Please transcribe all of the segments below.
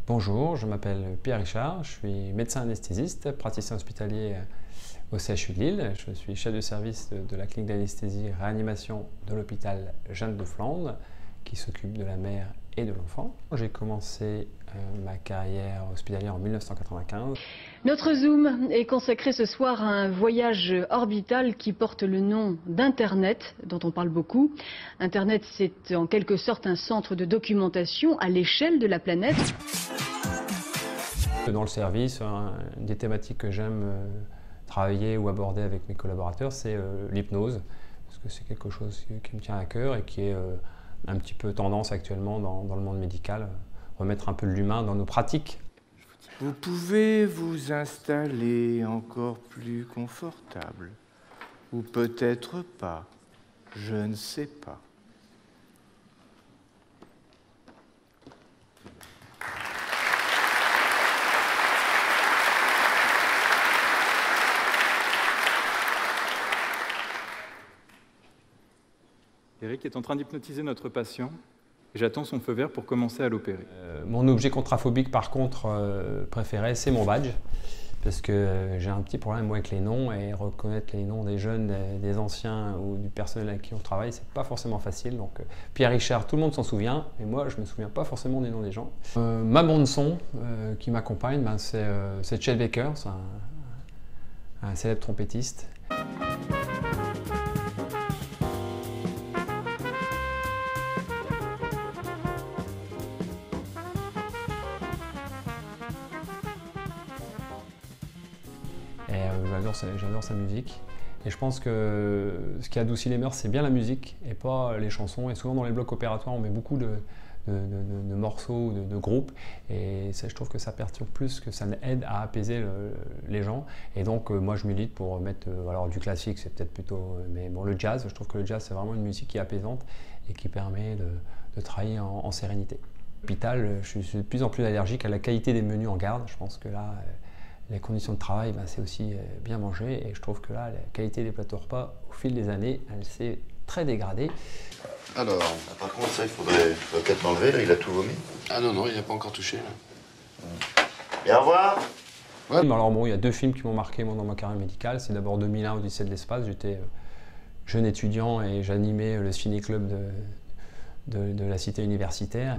Bonjour, je m'appelle Pierre Richard, je suis médecin anesthésiste, praticien hospitalier au CHU de Lille. Je suis chef de service de la clinique d'anesthésie et réanimation de l'hôpital Jeanne de Flandre qui s'occupe de la mère et de l'enfant. J'ai commencé ma carrière hospitalière en 1995. Notre Zoom est consacré ce soir à un voyage orbital qui porte le nom d'Internet, dont on parle beaucoup. Internet, c'est en quelque sorte un centre de documentation à l'échelle de la planète. Dans le service, une des thématiques que j'aime travailler ou aborder avec mes collaborateurs, c'est l'hypnose, parce que c'est quelque chose qui me tient à cœur et qui est un petit peu tendance actuellement dans le monde médical, remettre un peu de l'humain dans nos pratiques. Vous pouvez vous installer encore plus confortable, ou peut-être pas, je ne sais pas. Eric est en train d'hypnotiser notre patient et j'attends son feu vert pour commencer à l'opérer. Mon objet contraphobique par contre préféré, c'est mon badge, parce que j'ai un petit problème moi, avec les noms, et reconnaître les noms des jeunes, des anciens ou du personnel avec qui on travaille, c'est pas forcément facile. Donc Pierre Richard, tout le monde s'en souvient, mais moi je me souviens pas forcément des noms des gens. Ma bande son qui m'accompagne, c'est Chet Baker, c'est un célèbre trompettiste. J'adore sa musique, et je pense que ce qui adoucit les mœurs, c'est bien la musique et pas les chansons. Et souvent dans les blocs opératoires, on met beaucoup de morceaux, de groupes, et ça, je trouve que ça perturbe plus que ça aide à apaiser les gens. Et donc moi je milite pour mettre alors du classique, c'est peut-être plutôt, mais bon, le jazz. Je trouve que le jazz c'est vraiment une musique qui est apaisante et qui permet de travailler en sérénité. À l'hôpital, je suis de plus en plus allergique à la qualité des menus en garde. Je pense que là, les conditions de travail, c'est aussi bien manger, et je trouve que là, la qualité des plateaux repas, au fil des années, elle s'est très dégradée. Alors, par contre, ça, il faudrait peut-être l'enlever, là, il a tout vomi. Ah non, il n'a pas encore touché. Et au revoir. Ouais. Alors bon, il y a deux films qui m'ont marqué moi, dans ma carrière médicale. C'est d'abord 2001, Odyssée de l'espace. J'étais jeune étudiant et j'animais le ciné-club de la cité universitaire.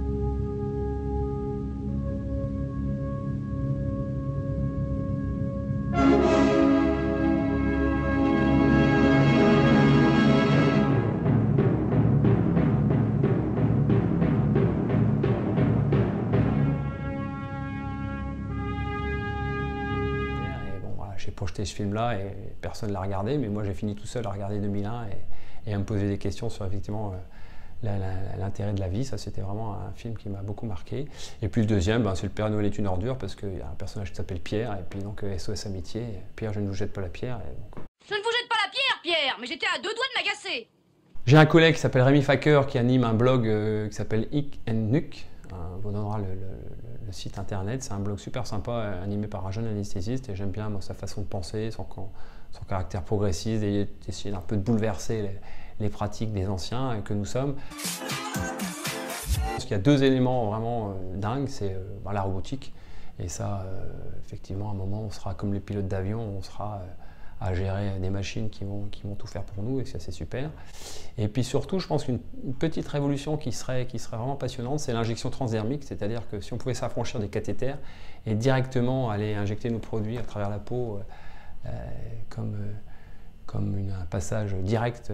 J'ai projeté ce film-là et personne ne l'a regardé, mais moi j'ai fini tout seul à regarder 2001 et à me poser des questions sur effectivement l'intérêt de la vie. Ça, c'était vraiment un film qui m'a beaucoup marqué. Et puis le deuxième, c'est Le Père Noël est une ordure, parce qu'il y a un personnage qui s'appelle Pierre, et puis donc SOS Amitié. Pierre, je ne vous jette pas la pierre. Je ne vous jette pas la pierre, Pierre, mais j'étais à deux doigts de m'agacer. J'ai un collègue qui s'appelle Rémi Facker qui anime un blog qui s'appelle Hic and Nuc. On vous donnera le site internet. C'est un blog super sympa animé par un jeune anesthésiste, et j'aime bien moi, sa façon de penser, son caractère progressiste, et essayer un peu de bouleverser les pratiques des anciens que nous sommes. Il y a deux éléments vraiment dingues, c'est la robotique, et ça effectivement à un moment on sera comme les pilotes d'avion, on sera à gérer des machines qui vont tout faire pour nous, et ça c'est super. Et puis surtout, je pense qu'une petite révolution qui serait vraiment passionnante, c'est l'injection transdermique, c'est-à-dire que si on pouvait s'affranchir des cathéters et directement aller injecter nos produits à travers la peau comme un passage direct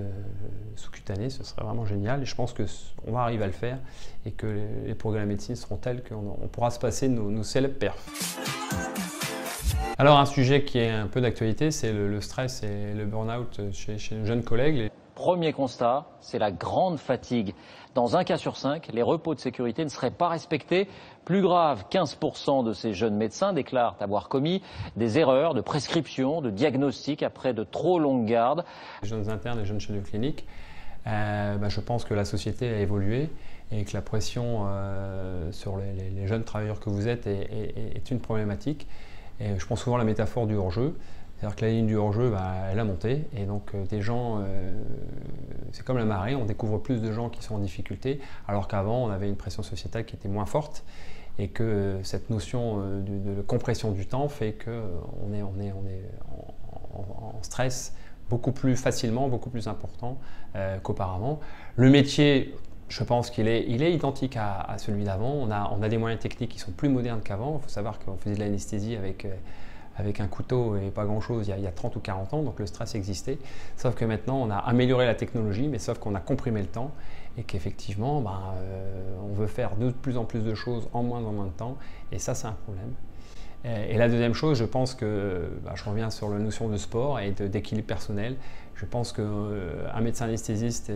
sous-cutané, ce serait vraiment génial. Et je pense qu'on va arriver à le faire, et que les progrès de la médecine seront tels qu'on pourra se passer de nos célèbres perfs. Alors un sujet qui est un peu d'actualité, c'est le stress et le burn-out chez nos jeunes collègues. Premier constat, c'est la grande fatigue. Dans un cas sur 5, les repos de sécurité ne seraient pas respectés. Plus grave, 15% de ces jeunes médecins déclarent avoir commis des erreurs de prescription, de diagnostic après de trop longues gardes. Les jeunes internes et jeunes chefs de clinique, je pense que la société a évolué et que la pression sur les jeunes travailleurs que vous êtes est une problématique. Et je prends souvent la métaphore du hors-jeu. C'est-à-dire que la ligne du hors-jeu, elle a monté et donc des gens, c'est comme la marée, on découvre plus de gens qui sont en difficulté, alors qu'avant on avait une pression sociétale qui était moins forte et que cette notion de compression du temps fait qu'on est en stress beaucoup plus facilement, beaucoup plus important qu'auparavant. Le métier, je pense qu'il est identique à celui d'avant. On a des moyens techniques qui sont plus modernes qu'avant. Il faut savoir qu'on faisait de l'anesthésie avec un couteau et pas grand-chose il y a 30 ou 40 ans, donc le stress existait. Sauf que maintenant, on a amélioré la technologie, mais sauf qu'on a comprimé le temps et qu'effectivement, on veut faire de plus en plus de choses en moins de temps, et ça, c'est un problème. Et la deuxième chose, je pense que, je reviens sur la notion de sport et d'équilibre personnel. Je pense qu'un médecin anesthésiste,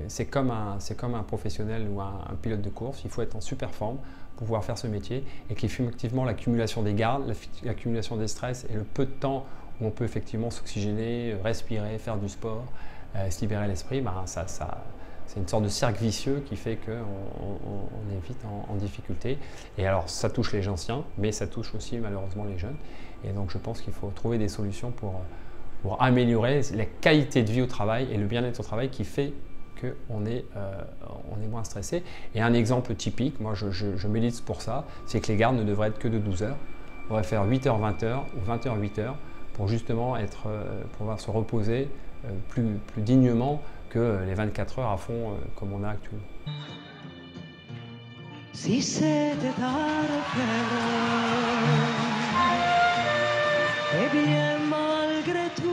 c'est comme un professionnel ou un pilote de course. Il faut être en super forme pour pouvoir faire ce métier et qu'effectivement l'accumulation des gardes, l'accumulation des stress et le peu de temps où on peut effectivement s'oxygéner, respirer, faire du sport, se libérer l'esprit, c'est une sorte de cercle vicieux qui fait qu'on est vite en difficulté. Et alors ça touche les anciens, mais ça touche aussi malheureusement les jeunes. Et donc je pense qu'il faut trouver des solutions pour améliorer la qualité de vie au travail et le bien-être au travail qui fait qu'on est moins stressé. Et un exemple typique, moi je milite pour ça, c'est que les gardes ne devraient être que de 12 heures. On devrait faire 8h, 20h ou 20h, 8h pour justement pouvoir se reposer plus dignement que les 24 heures à fond comme on a actuellement. Si c'était à refaire, eh bien malgré tout.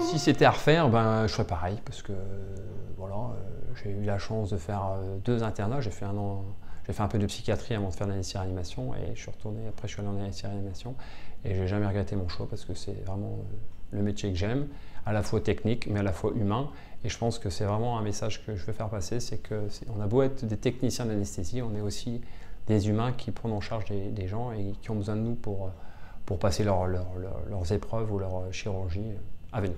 Si c'était à refaire, je ferais pareil parce que j'ai eu la chance de faire 2 internats. J'ai fait un peu de psychiatrie avant de faire de l'anesthésie-réanimation et je suis retourné, après je suis allé en anesthésie-réanimation et j'ai jamais regretté mon choix parce que c'est vraiment le métier que j'aime, à la fois technique mais à la fois humain, et je pense que c'est vraiment un message que je veux faire passer, c'est qu'on a beau être des techniciens d'anesthésie, on est aussi des humains qui prennent en charge des gens et qui ont besoin de nous pour passer leurs épreuves ou leurs chirurgies à venir.